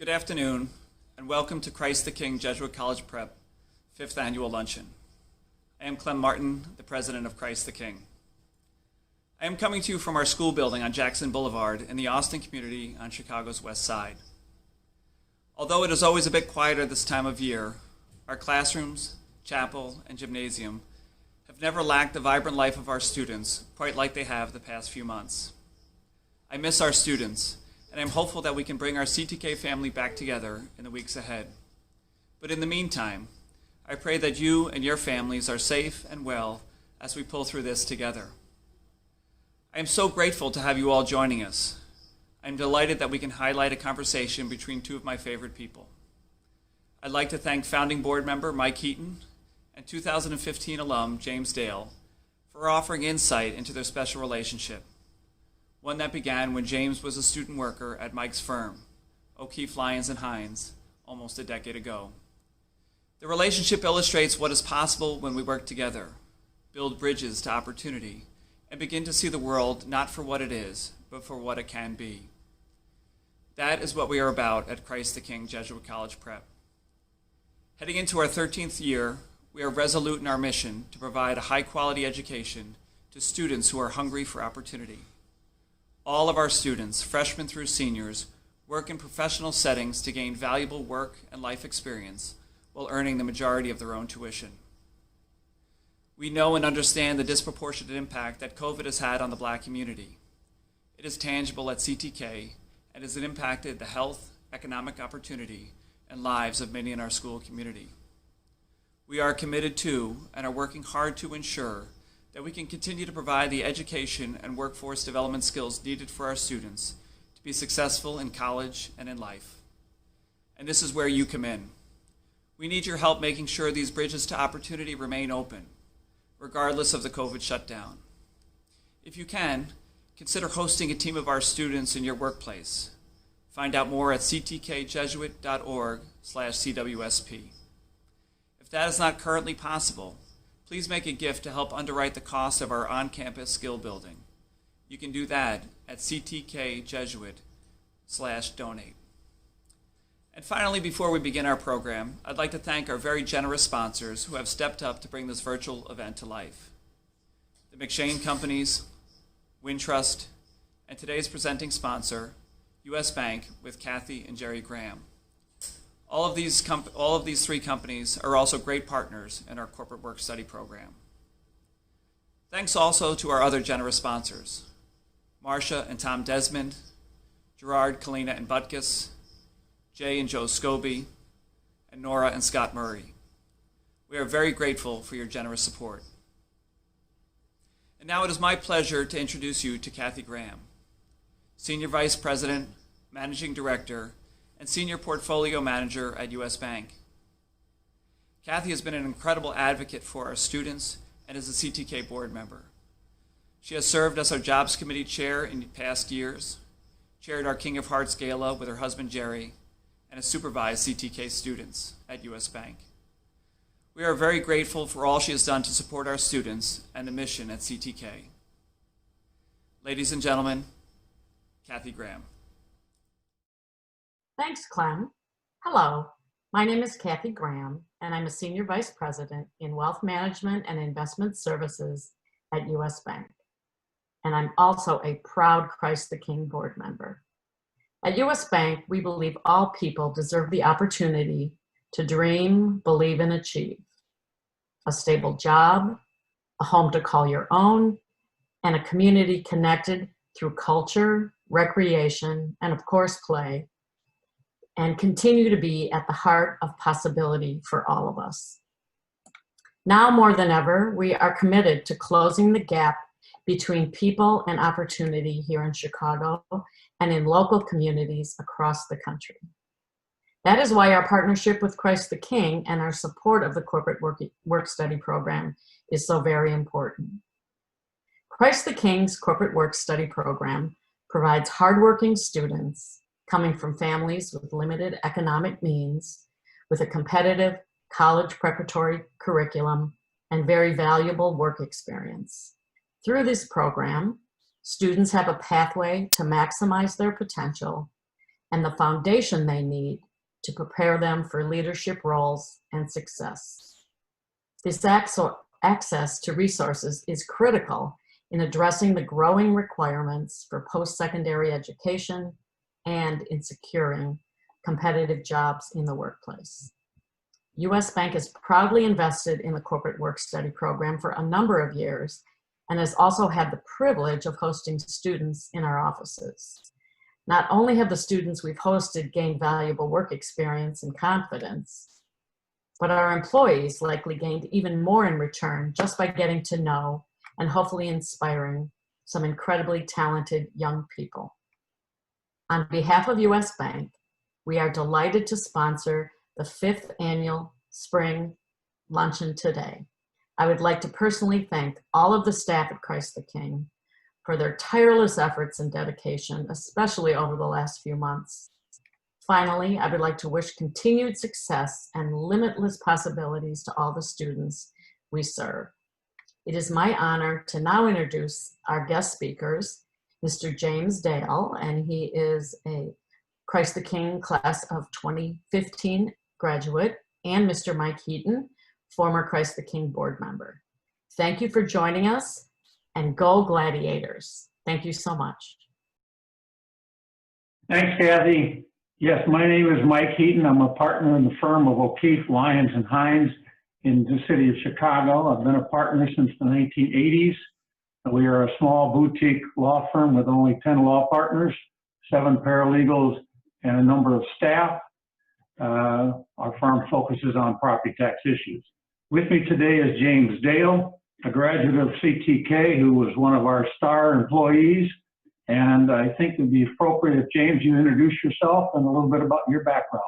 Good afternoon, and welcome to Christ the King Jesuit College Prep 5th Annual Luncheon. I am Clem Martin, the president of Christ the King. I am coming to you from our school building on Jackson Boulevard in the Austin community on Chicago's west side. Although it is always a bit quieter this time of year, our classrooms, chapel, and gymnasium have never lacked the vibrant life of our students quite like they have the past few months. I miss our students, and I'm hopeful that we can bring our CTK family back together in the weeks ahead. But in the meantime, I pray that you and your families are safe and well as we pull through this together. I am so grateful to have you all joining us. I'm delighted that we can highlight a conversation between two of my favorite people. I'd like to thank founding board member Mike Heaton and 2015 alum James Dale for offering insight into their special relationship, one that began when James was a student worker at Mike's firm, O'Keefe, Lyons, and Hynes, almost a decade ago. The relationship illustrates what is possible when we work together, build bridges to opportunity, and begin to see the world not for what it is, but for what it can be. That is what we are about at Christ the King Jesuit College Prep. Heading into our 13th year, we are resolute in our mission to provide a high-quality education to students who are hungry for opportunity. All of our students, freshmen through seniors, work in professional settings to gain valuable work and life experience while earning the majority of their own tuition. We know and understand the disproportionate impact that COVID has had on the Black community. It is tangible at CTK and has impacted the health, economic opportunity, and lives of many in our school community. We are committed to and are working hard to ensure that we can continue to provide the education and workforce development skills needed for our students to be successful in college and in life. And this is where you come in. We need your help making sure these bridges to opportunity remain open, regardless of the COVID shutdown. If you can, consider hosting a team of our students in your workplace. Find out more at ctkjesuit.org/CWSP. If that is not currently possible, please make a gift to help underwrite the cost of our on-campus skill building. You can do that at ctkjesuit.org/donate. And finally, before we begin our program, I'd like to thank our very generous sponsors who have stepped up to bring this virtual event to life. The McShane Companies, Wintrust, and today's presenting sponsor, U.S. Bank with Kathy and Jerry Graham. All of these three companies are also great partners in our corporate work study program. Thanks also to our other generous sponsors, Marcia and Tom Desmond, Gerard, Kalina, and Butkus, Jay and Joe Scobie, and Nora and Scott Murray. We are very grateful for your generous support. And now it is my pleasure to introduce you to Kathy Graham, Senior Vice President, Managing Director, and Senior Portfolio Manager at U.S. Bank. Kathy has been an incredible advocate for our students and is a CTK board member. She has served as our Jobs Committee Chair in past years, chaired our King of Hearts Gala with her husband Jerry, and has supervised CTK students at U.S. Bank. We are very grateful for all she has done to support our students and the mission at CTK. Ladies and gentlemen, Kathy Graham. Thanks, Clem. Hello, my name is Kathy Graham, and I'm a Senior Vice President in Wealth Management and Investment Services at U.S. Bank. And I'm also a proud Christ the King board member. At U.S. Bank, we believe all people deserve the opportunity to dream, believe, and achieve. A stable job, a home to call your own, and a community connected through culture, recreation, and of course, play, and continue to be at the heart of possibility for all of us. Now more than ever, we are committed to closing the gap between people and opportunity here in Chicago and in local communities across the country. That is why our partnership with Christ the King and our support of the corporate work study program is so very important. Christ the King's corporate work study program provides hardworking students coming from families with limited economic means, with a competitive college preparatory curriculum and very valuable work experience. Through this program, students have a pathway to maximize their potential and the foundation they need to prepare them for leadership roles and success. This access to resources is critical in addressing the growing requirements for post-secondary education and in securing competitive jobs in the workplace. U.S. Bank has proudly invested in the Corporate Work Study program for a number of years and has also had the privilege of hosting students in our offices. Not only have the students we've hosted gained valuable work experience and confidence, but our employees likely gained even more in return just by getting to know and hopefully inspiring some incredibly talented young people. On behalf of U.S. Bank, we are delighted to sponsor the 5th annual Spring Luncheon today. I would like to personally thank all of the staff at Christ the King for their tireless efforts and dedication, especially over the last few months. Finally, I would like to wish continued success and limitless possibilities to all the students we serve. It is my honor to now introduce our guest speakers, Mr. James Dale, and he is a Christ the King class of 2015 graduate, and Mr. Mike Heaton, former Christ the King board member. Thank you for joining us, and go Gladiators. Thank you so much. Thanks, Kathy. Yes, my name is Mike Heaton. I'm a partner in the firm of O'Keefe, Lyons, and Hynes in the city of Chicago. I've been a partner since the 1980s. We are a small boutique law firm with only 10 law partners, 7 paralegals, and a number of staff. Our firm focuses on property tax issues. With me today is James Dale, a graduate of CTK who was one of our star employees. And I think it would be appropriate if, James, you introduce yourself and a little bit about your background.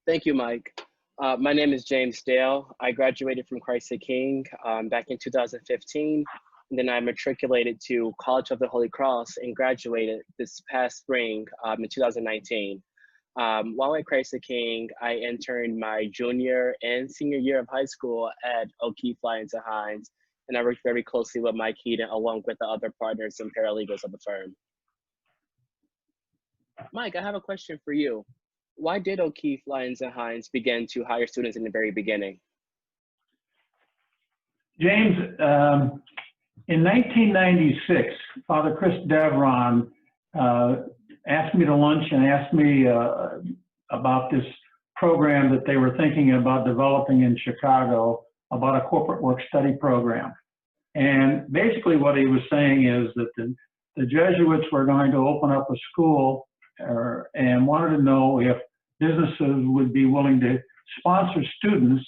Thank you, Mike. My name is James Dale. I graduated from Christ the King back in 2015. And then I matriculated to College of the Holy Cross and graduated this past spring in 2019. While at Christ the King, I interned my junior and senior year of high school at O'Keefe, Lyons, and Hynes, and I worked very closely with Mike Heaton along with the other partners and paralegals of the firm. Mike, I have a question for you. Why did O'Keefe, Lyons, and Hynes begin to hire students in the very beginning? James, in 1996, Father Chris Devron asked me to lunch and asked me about this program that they were thinking about developing in Chicago about a corporate work study program. And basically what he was saying is that the Jesuits were going to open up a school and wanted to know if businesses would be willing to sponsor students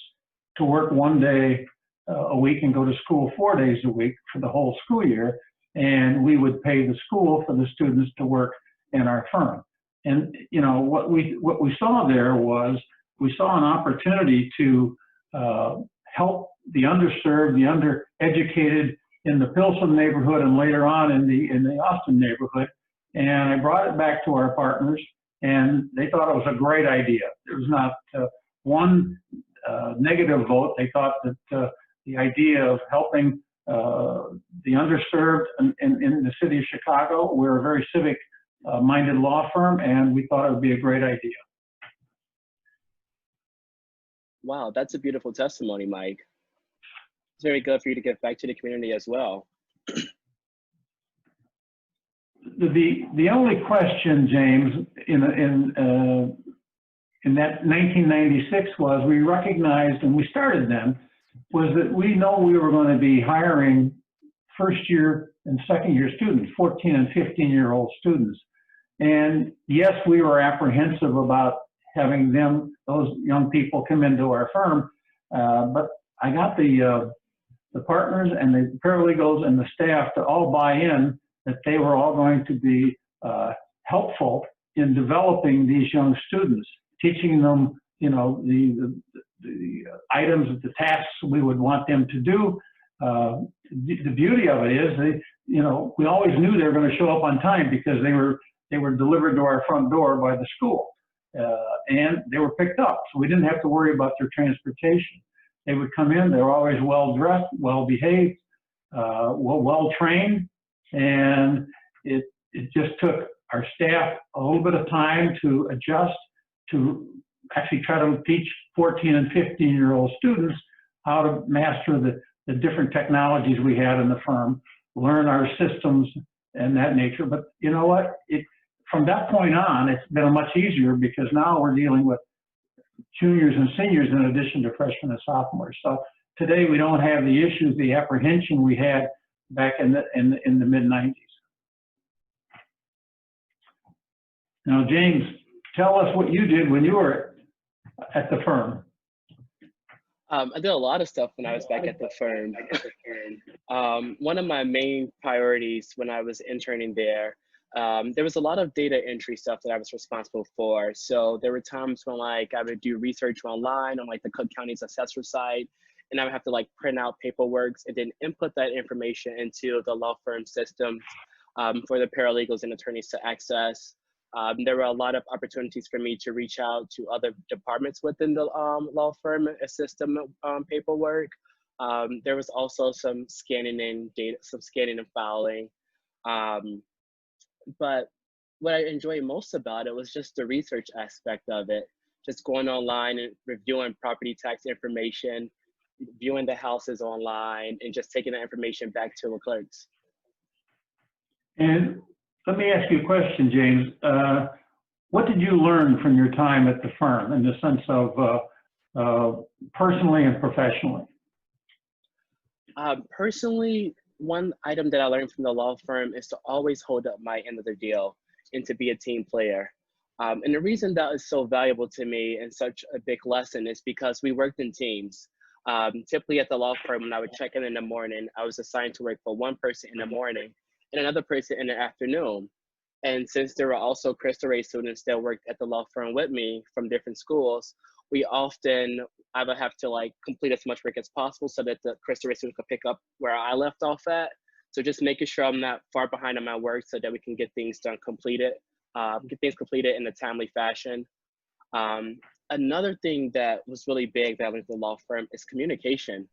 to work 1 day a week and go to school 4 days a week for the whole school year. And we would pay the school for the students to work in our firm. And you know what we saw there was we saw an opportunity to help the underserved, the undereducated in the Pilsen neighborhood and later on in the Austin neighborhood. And I brought it back to our partners, and they thought it was a great idea. There was not one negative vote. They thought that the idea of helping the underserved in the city of Chicago, we're a very civic minded law firm, and we thought it would be a great idea. Wow, that's a beautiful testimony, Mike. It's very good for you to give back to the community as well. The only question, James, in that 1996 was we recognized, and we started then, was that we know we were going to be hiring first year and second year students, 14 and 15-year-old students. And yes, we were apprehensive about having those young people come into our firm, but I got the partners and the paralegals and the staff to all buy in that they were all going to be helpful in developing these young students, teaching them, you know, the items, the tasks we would want them to do. The beauty of it is, we always knew they were going to show up on time because they were delivered to our front door by the school, and they were picked up, so we didn't have to worry about their transportation. They would come in; they were always well dressed, well behaved, well trained, and it just took our staff a little bit of time to adjust, to actually try to teach 14 and 15-year-old students how to master the different technologies we had in the firm, learn our systems and that nature. But you know what? From that point on, it's been much easier because now we're dealing with juniors and seniors in addition to freshmen and sophomores. So today we don't have the issues, the apprehension we had back in the mid-90s. Now, James, tell us what you did when you were at the firm. I did a lot of stuff when I was back at the firm. One of my main priorities when I was interning there was a lot of data entry stuff that I was responsible for. So there were times when I would do research online on the Cook County's assessor site, and I would have to print out paperwork and then input that information into the law firm system for the paralegals and attorneys to access. There were a lot of opportunities for me to reach out to other departments within the law firm and assist them paperwork. There was also some scanning and filing. But what I enjoyed most about it was just the research aspect of it, just going online and reviewing property tax information, viewing the houses online, and just taking that information back to the clerks. And let me ask you a question, James. What did you learn from your time at the firm in the sense of personally and professionally? Personally, one item that I learned from the law firm is to always hold up my end of the deal and to be a team player. And the reason that is so valuable to me and such a big lesson is because we worked in teams. Typically at the law firm, when I would check in the morning, I was assigned to work for one person in the morning and another person in the afternoon. And since there were also Cristo Rey students that worked at the law firm with me from different schools, I would have to complete as much work as possible so that the Cristo Rey students could pick up where I left off at. So just making sure I'm not far behind on my work so that we can get things completed in a timely fashion. Another thing that was really big that I learned from the law firm is communication.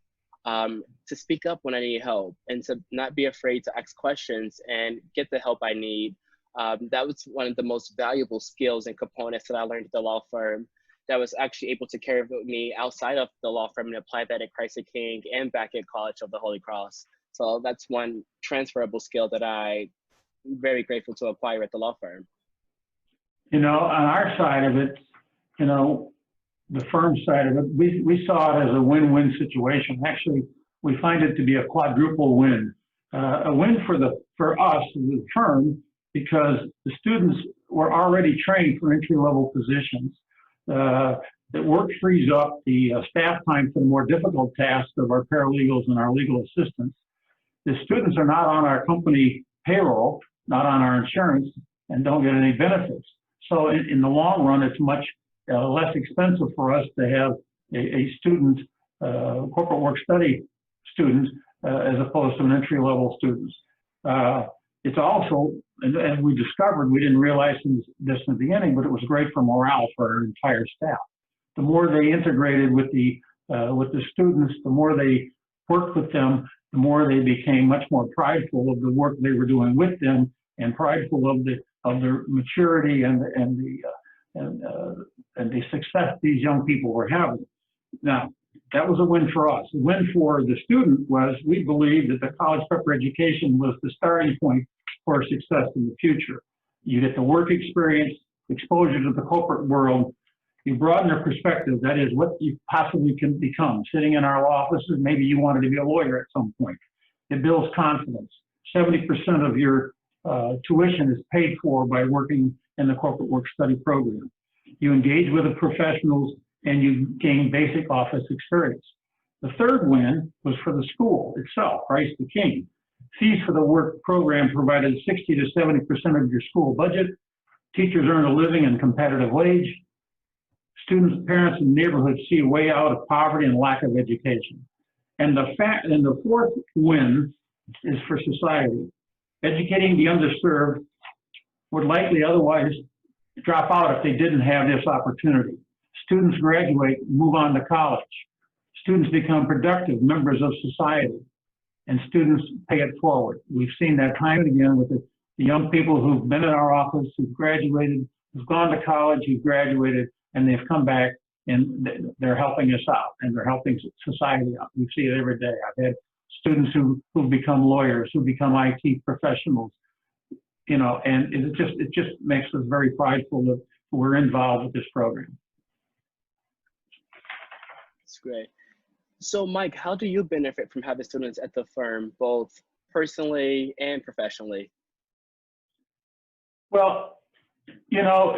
To speak up when I need help and to not be afraid to ask questions and get the help I need. That was one of the most valuable skills and components that I learned at the law firm that was actually able to carry with me outside of the law firm and apply that at Christ the King and back at College of the Holy Cross. So that's one transferable skill that I'm very grateful to acquire at the law firm. On our side of it, the firm side of it, we saw it as a win-win situation. Actually, we find it to be a quadruple win. A win for us, the firm, because the students were already trained for entry-level positions. The work frees up the staff time for the more difficult tasks of our paralegals and our legal assistants. The students are not on our company payroll, not on our insurance, and don't get any benefits. So in the long run, it's much less expensive for us to have a student, corporate work study student, as opposed to an entry-level student. It's also, and we discovered, we didn't realize this in the beginning, but it was great for morale for our entire staff. The more they integrated with the students, the more they worked with them, the more they became much more prideful of the work they were doing with them, and prideful of their maturity and the success these young people were having. Now, that was a win for us. A win for the student was we believed that the college prep education was the starting point for success in the future. You get the work experience, exposure to the corporate world, you broaden your perspective, that is what you possibly can become. Sitting in our offices, maybe you wanted to be a lawyer at some point. It builds confidence. 70% of your tuition is paid for by working in the corporate work study program. You engage with the professionals and you gain basic office experience. The third win was for the school itself, Christ the King. Fees for the work program provided 60 to 70% of your school budget. Teachers earn a living and competitive wage. Students, parents, and neighborhoods see a way out of poverty and lack of education. And the fourth win is for society. Educating the underserved would likely otherwise drop out if they didn't have this opportunity. Students graduate, move on to college. Students become productive members of society, and students pay it forward. We've seen that time and again with the the young people who've been in our office, who've graduated, who've gone to college, who've graduated, and they've come back and they're helping us out and they're helping society out. We see it every day. I've had students who've become lawyers, who become IT professionals, you know, and it just makes us very prideful that we're involved with this program. That's great. So Mike, how do you benefit from having students at the firm, both personally and professionally? Well, you know,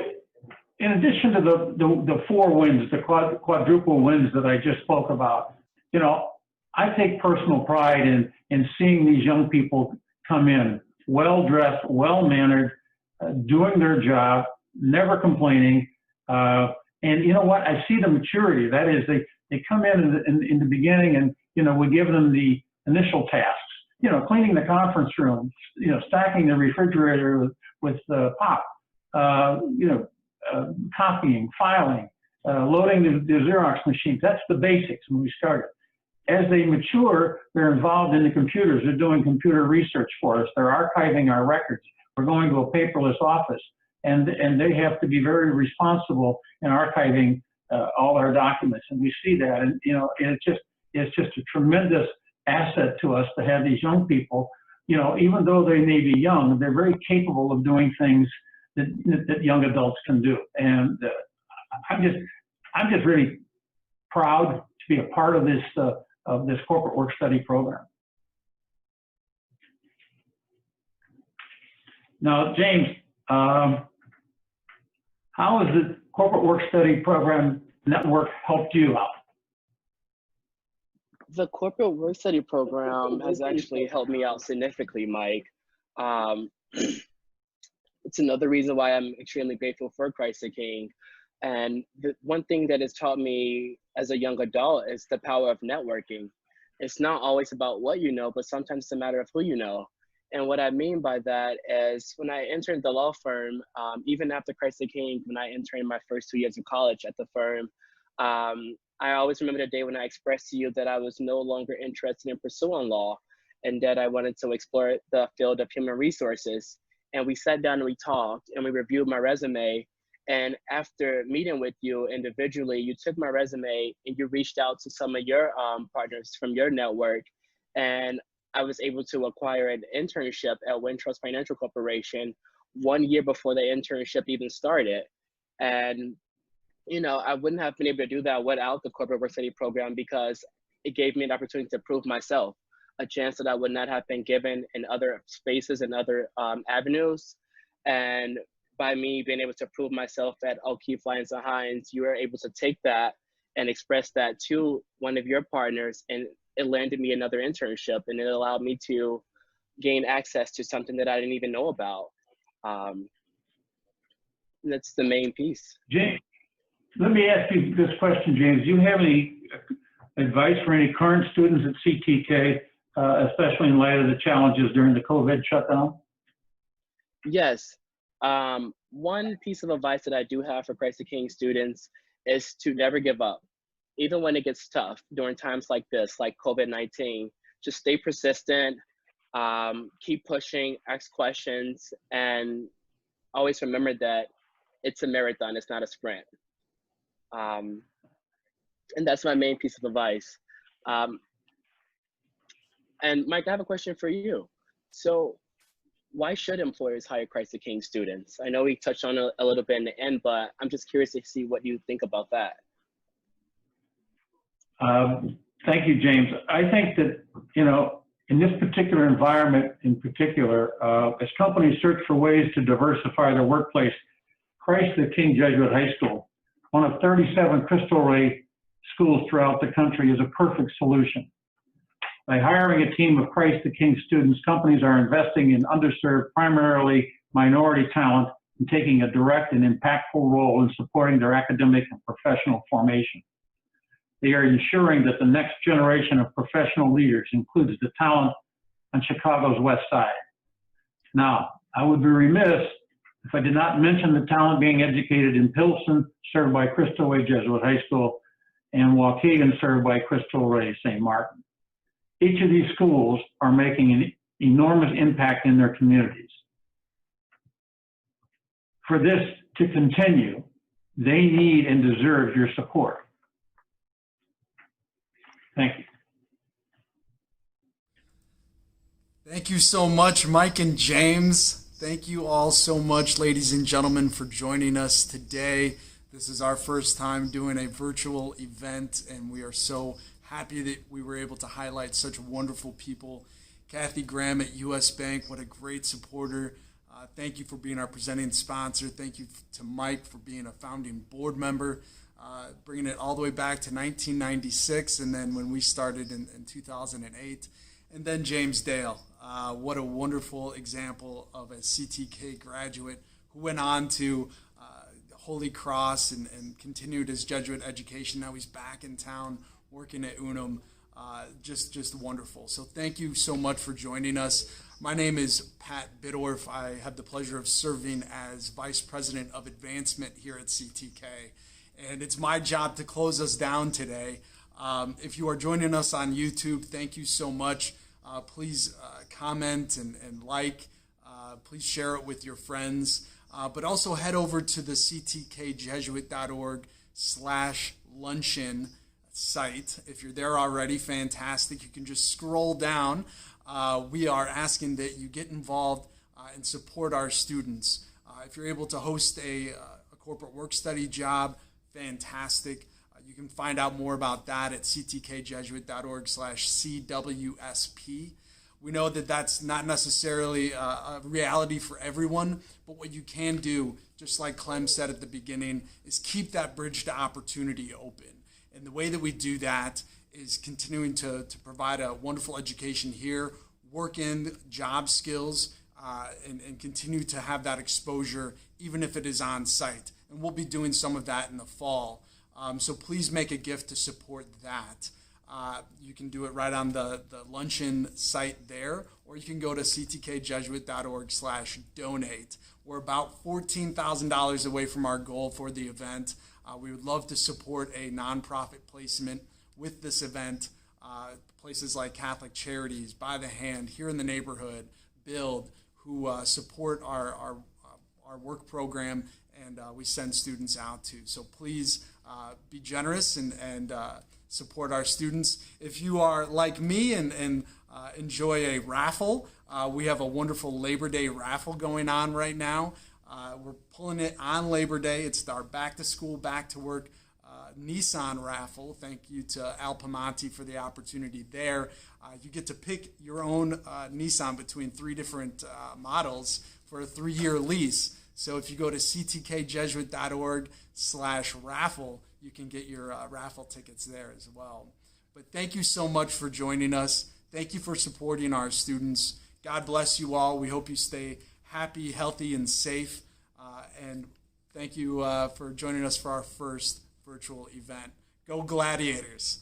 in addition to the four wins, the quadruple wins that I just spoke about, you know, I take personal pride in seeing these young people come in well-dressed, well-mannered, doing their job, never complaining. And you know what? I see the maturity. That is, they come in the beginning and, you know, we give them the initial tasks, you know, cleaning the conference room, you know, stacking the refrigerator with pop, you know, copying, filing, loading the Xerox machines. That's the basics when we started. As they mature, they're involved in the computers. They're doing computer research for us. They're archiving our records. We're going to a paperless office, and they have to be very responsible in archiving all our documents. And we see that, and you know, it's just a tremendous asset to us to have these young people. You know, even though they may be young, they're very capable of doing things that young adults can do. And I'm just really proud to be a part of this corporate work study program. Now, James, how has the corporate work study program network helped you out? The corporate work study program has actually helped me out significantly, Mike. It's another reason why I'm extremely grateful for Christ the King. And the one thing that has taught me as a young adult is the power of networking. It's not always about what you know, but sometimes it's a matter of who you know. And what I mean by that is when I entered the law firm, even after Christ the King, when I entered my first 2 years of college at the firm, I always remember the day when I expressed to you that I was no longer interested in pursuing law and that I wanted to explore the field of human resources. And we sat down and we talked and we reviewed my resume. And after meeting with you individually, you took my resume and you reached out to some of your partners from your network. And I was able to acquire an internship at Wintrust Financial Corporation 1 year before the internship even started. And, you know, I wouldn't have been able to do that without the corporate work study program because it gave me an opportunity to prove myself, a chance that I would not have been given in other spaces and other avenues. And by me being able to prove myself at O'Keefe, Lyons, and Hynes, you were able to take that and express that to one of your partners, and it landed me another internship, and it allowed me to gain access to something that I didn't even know about. That's the main piece. James, let me ask you this question, James. Do you have any advice for any current students at CTK, especially in light of the challenges during the COVID shutdown? Yes. One piece of advice that I do have for Christ the King students is to never give up. Even when it gets tough during times like this, like COVID-19, just stay persistent, keep pushing, ask questions, and always remember that it's a marathon, it's not a sprint. And that's my main piece of advice. And Mike, I have a question for you. So why should employers hire Christ the King students? I know we touched on it a little bit in the end, but I'm just curious to see what you think about that. Thank you, James. I think that, you know, in this particular environment in particular, as companies search for ways to diversify their workplace, Christ the King Jesuit High School, one of 37 Cristo Rey schools throughout the country, is a perfect solution. By hiring a team of Christ the King students, companies are investing in underserved, primarily minority talent and taking a direct and impactful role in supporting their academic and professional formation. They are ensuring that the next generation of professional leaders includes the talent on Chicago's West Side. Now, I would be remiss if I did not mention the talent being educated in Pilsen, served by Cristo Rey Jesuit High School, and Waukegan, served by Cristo Rey St. Martin. Each of these schools are making an enormous impact in their communities. for this to continue, they need and deserve your support. Thank you. Thank you so much, Mike and James. Thank you all so much, ladies and gentlemen, for joining us today. This is our first time doing a virtual event, and we are so happy that we were able to highlight such wonderful people. Kathy Graham at US Bank, what a great supporter. Thank you for being our presenting sponsor. Thank you to Mike for being a founding board member, bringing it all the way back to 1996, and then when we started in 2008. And then James Dale, what a wonderful example of a CTK graduate who went on to Holy Cross and continued his Jesuit education. Now he's back in town working at Unum. Just wonderful. So thank you so much for joining us. My name is Pat Biddorf. I have the pleasure of serving as Vice President of Advancement here at CTK. And it's my job to close us down today. If you are joining us on YouTube, thank you so much. Please comment and like. Please share it with your friends. But also head over to the ctkjesuit.org/luncheon site. If you're there already, fantastic. You can just scroll down. We are asking that you get involved and support our students. If you're able to host a corporate work study job, fantastic. You can find out more about that at ctkjesuit.org/CWSP. We know that that's not necessarily a reality for everyone, but what you can do, just like Clem said at the beginning, is keep that bridge to opportunity open. And the way that we do that is continuing to provide a wonderful education here, work in job skills, and continue to have that exposure, even if it is on site. And we'll be doing some of that in the fall. So please make a gift to support that. You can do it right on the luncheon site there, or you can go to ctkjesuit.org/donate. We're about $14,000 away from our goal for the event. We would love to support a nonprofit placement with this event. Places like Catholic Charities, By the Hand, here in the neighborhood, Build, who support our work program, and we send students out to. So please be generous and support our students. If you are like me and enjoy a raffle, we have a wonderful Labor Day raffle going on right now. We're pulling it on Labor Day. It's our back to school, back to work Nissan raffle. Thank you to Al Pamonti for the opportunity there. You get to pick your own Nissan between 3 different models for a 3-year lease. So if you go to ctkjesuit.org/raffle, you can get your raffle tickets there as well. But thank you so much for joining us. Thank you for supporting our students. God bless you all. We hope you stay happy, healthy, and safe. And thank you for joining us for our first virtual event. Go Gladiators!